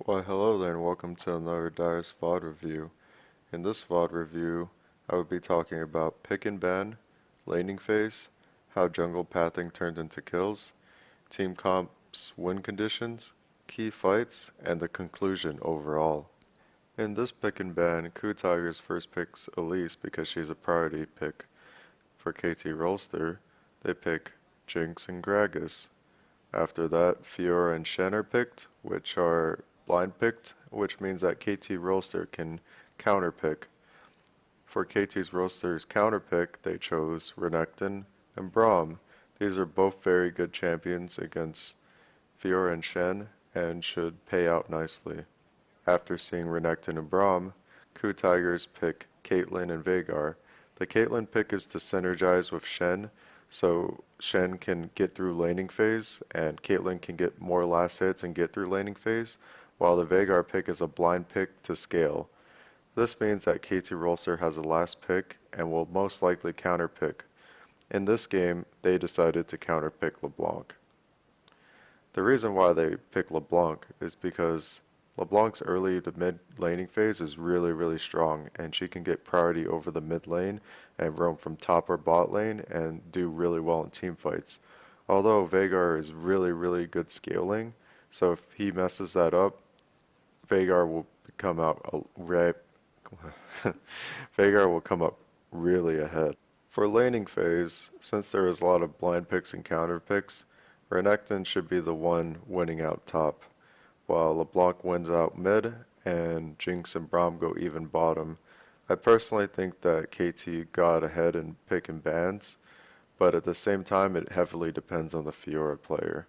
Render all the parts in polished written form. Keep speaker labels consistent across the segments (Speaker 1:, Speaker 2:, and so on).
Speaker 1: Why hello there and welcome to another Dyrus VOD review. In this VOD review, I will be talking about pick and ban, laning phase, how jungle pathing turned into kills, team comps win conditions, key fights, and the conclusion overall. In this pick and ban, KOO Tigers first picks Elise because she's a priority pick. For KT Rolster, they pick Jinx and Gragas. After that, Fiora and Shen are picked, which are blind picked, which means that KT Rolster can counterpick. For KT's Rolster's counterpick, they chose Renekton and Braum. These are both very good champions against Fiora and Shen and should pay out nicely. After seeing Renekton and Braum, KOO Tigers pick Caitlyn and Veigar. The Caitlyn pick is to synergize with Shen, so Shen can get through laning phase and Caitlyn can get more last hits and get through laning phase, while the Veigar pick is a blind pick to scale. This means that KT Rolster has a last pick and will most likely counterpick. In this game, they decided to counterpick LeBlanc. The reason why they pick LeBlanc is because LeBlanc's early to mid laning phase is really strong, and she can get priority over the mid lane and roam from top or bot lane and do really well in team fights. Although Veigar is really good scaling, so if he messes that up, Veigar will come out Veigar will come up really ahead. For laning phase, since there is a lot of blind picks and counter picks, Renekton should be the one winning out top, while LeBlanc wins out mid and Jinx and Braum go even bottom. I personally think that KT got ahead in pick and bans, but at the same time it heavily depends on the Fiora player.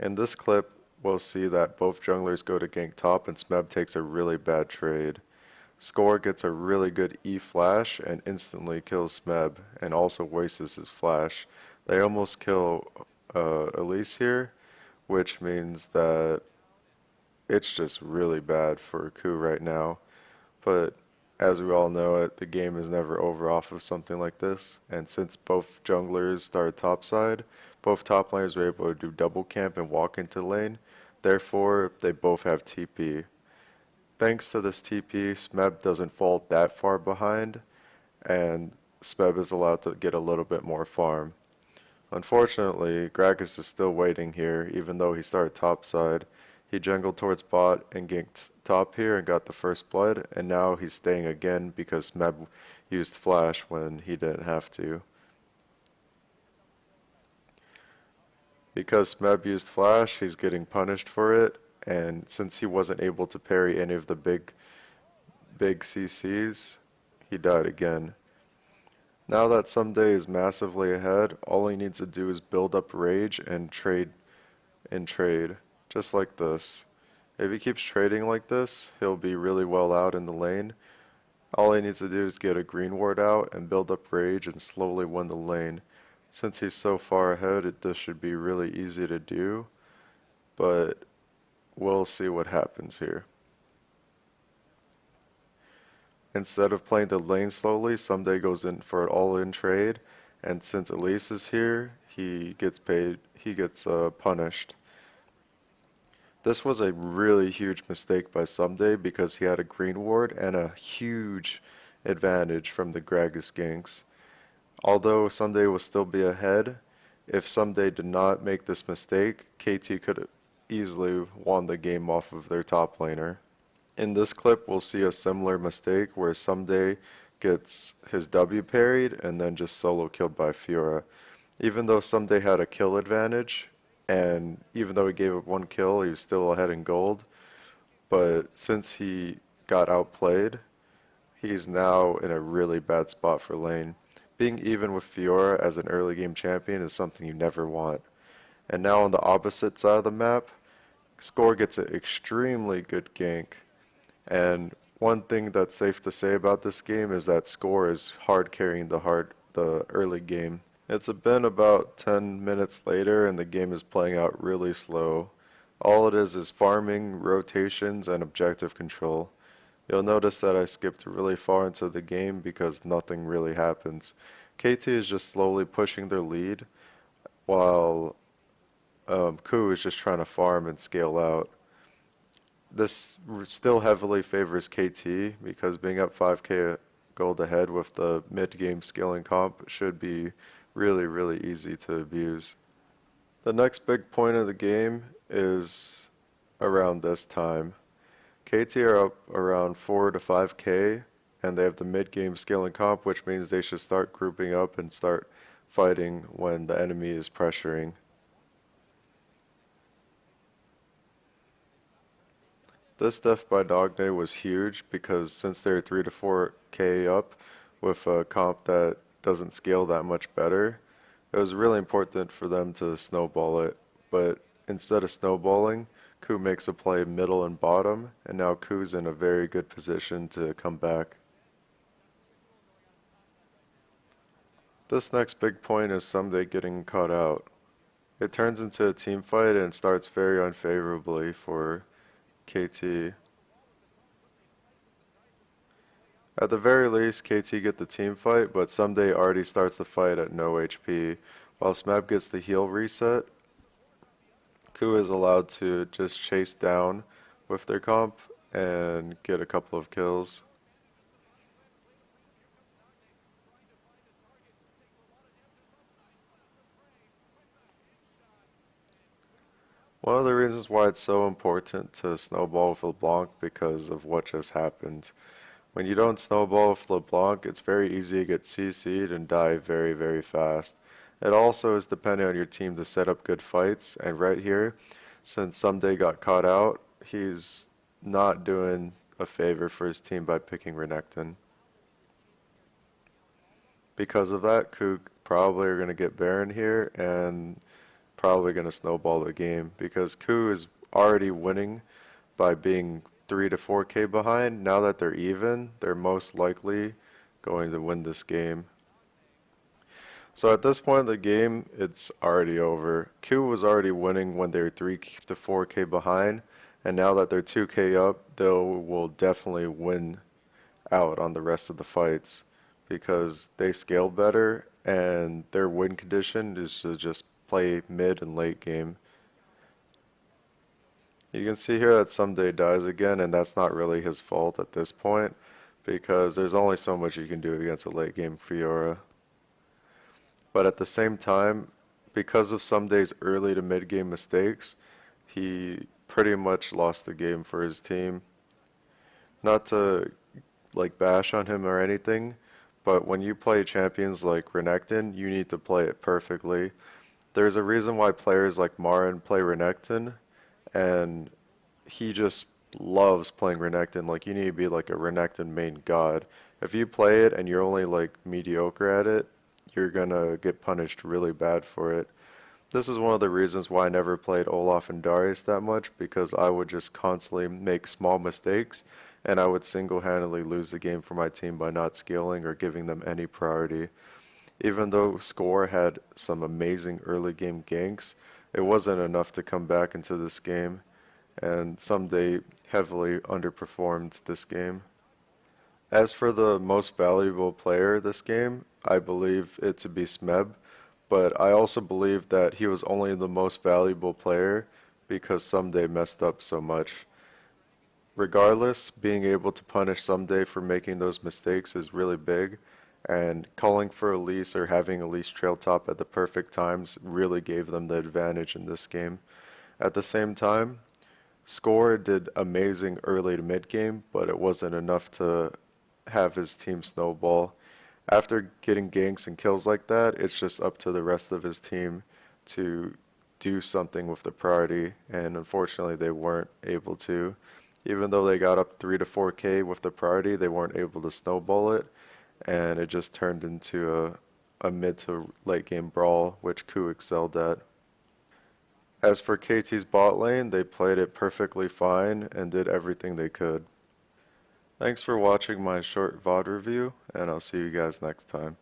Speaker 1: In this clip, we'll see that both junglers go to gank top and Smeb takes a really bad trade. Score gets a really good E flash and instantly kills Smeb and also wastes his flash. They almost kill Elise here, which means that it's just really bad for KOO right now. But as we all know it, the game is never over off of something like this. And since both junglers started topside, both top laners were able to do double camp and walk into lane. Therefore, they both have TP. Thanks to this TP, Smeb doesn't fall that far behind, and Smeb is allowed to get a little bit more farm. Unfortunately, Gragas is still waiting here, even though he started topside. He jungled towards bot and ganked top here and got the first blood, and now he's staying again because Smeb used flash when he didn't have to. Because Smeb used flash, he's getting punished for it, and since he wasn't able to parry any of the big CCs, he died again. Now that Someday is massively ahead, all he needs to do is build up rage and trade, just like this. If he keeps trading like this, he'll be really well out in the lane. All he needs to do is get a green ward out and build up rage and slowly win the lane. Since he's so far ahead, this should be really easy to do, but we'll see what happens here. Instead of playing the lane slowly, Someday goes in for an all-in trade, and since Elise is here, he gets punished. This was a really huge mistake by Someday because he had a green ward and a huge advantage from the Gragas ganks. Although Someday will still be ahead, if Someday did not make this mistake, KT could have easily won the game off of their top laner. In this clip, we'll see a similar mistake where Someday gets his W parried and then just solo killed by Fiora. Even though Someday had a kill advantage, and even though he gave up one kill, he was still ahead in gold. But since he got outplayed, he's now in a really bad spot for lane. Being even with Fiora as an early game champion is something you never want. And now on the opposite side of the map, Score gets an extremely good gank. And one thing that's safe to say about this game is that Score is hard carrying the early game. It's been about 10 minutes later and the game is playing out really slow. All it is farming, rotations, and objective control. You'll notice that I skipped really far into the game because nothing really happens. KT is just slowly pushing their lead, while KOO is just trying to farm and scale out. This still heavily favors KT because being up 5k gold ahead with the mid-game scaling comp should be really, really easy to abuse. The next big point of the game is around this time. KT are up around 4 to 5k and they have the mid-game scaling comp, which means they should start grouping up and start fighting when the enemy is pressuring. This death by Dogne was huge because since they're 3 to 4k up with a comp that doesn't scale that much better, it was really important for them to snowball it. But instead of snowballing, KOO makes a play middle and bottom, and now KOO's in a very good position to come back. This next big point is Someday getting caught out. It turns into a team fight and starts very unfavorably for KT. At the very least, KT get the team fight, but Someday already starts the fight at no HP. While Smeb gets the heal reset, KOO is allowed to just chase down with their comp and get a couple of kills. One of the reasons why it's so important to snowball with LeBlanc because of what just happened. When you don't snowball with LeBlanc, it's very easy to get CC'd and die very, very fast. It also is dependent on your team to set up good fights, and right here, since Someday got caught out, he's not doing a favor for his team by picking Renekton. Because of that, KOO probably are going to get Baron here, and probably going to snowball the game because KOO is already winning by being 3 to 4k behind. Now that they're even, they're most likely going to win this game. So at this point in the game, it's already over. KOO was already winning when they were 3 to 4k behind, and now that they're 2k up, they will definitely win out on the rest of the fights because they scale better and their win condition is to just play mid and late game. You can see here that Someday dies again, and that's not really his fault at this point because there's only so much you can do against a late game Fiora. But at the same time, because of Someday's early to mid game mistakes, he pretty much lost the game for his team. Not to like bash on him or anything, but when you play champions like Renekton, you need to play it perfectly. There's a reason why players like Marin play Renekton, and he just loves playing Renekton. Like, you need to be like a Renekton main god. If you play it and you're only like mediocre at it, you're gonna get punished really bad for it. This is one of the reasons why I never played Olaf and Darius that much, because I would just constantly make small mistakes and I would single-handedly lose the game for my team by not scaling or giving them any priority. Even though Score had some amazing early game ganks, it wasn't enough to come back into this game, and Someday heavily underperformed this game. As for the most valuable player this game, I believe it to be Smeb, but I also believe that he was only the most valuable player because Someday messed up so much. Regardless, being able to punish Someday for making those mistakes is really big, and calling for Elise or having Elise trail top at the perfect times really gave them the advantage in this game. At the same time, Score did amazing early to mid game, but it wasn't enough to have his team snowball. After getting ganks and kills like that, it's just up to the rest of his team to do something with the priority, and unfortunately they weren't able to. Even though they got up 3 to 4k with the priority, they weren't able to snowball it, and it just turned into a mid to late game brawl, which KOO excelled at. As for KT's bot lane, they played it perfectly fine and did everything they could. Thanks for watching my short VOD review, and I'll see you guys next time.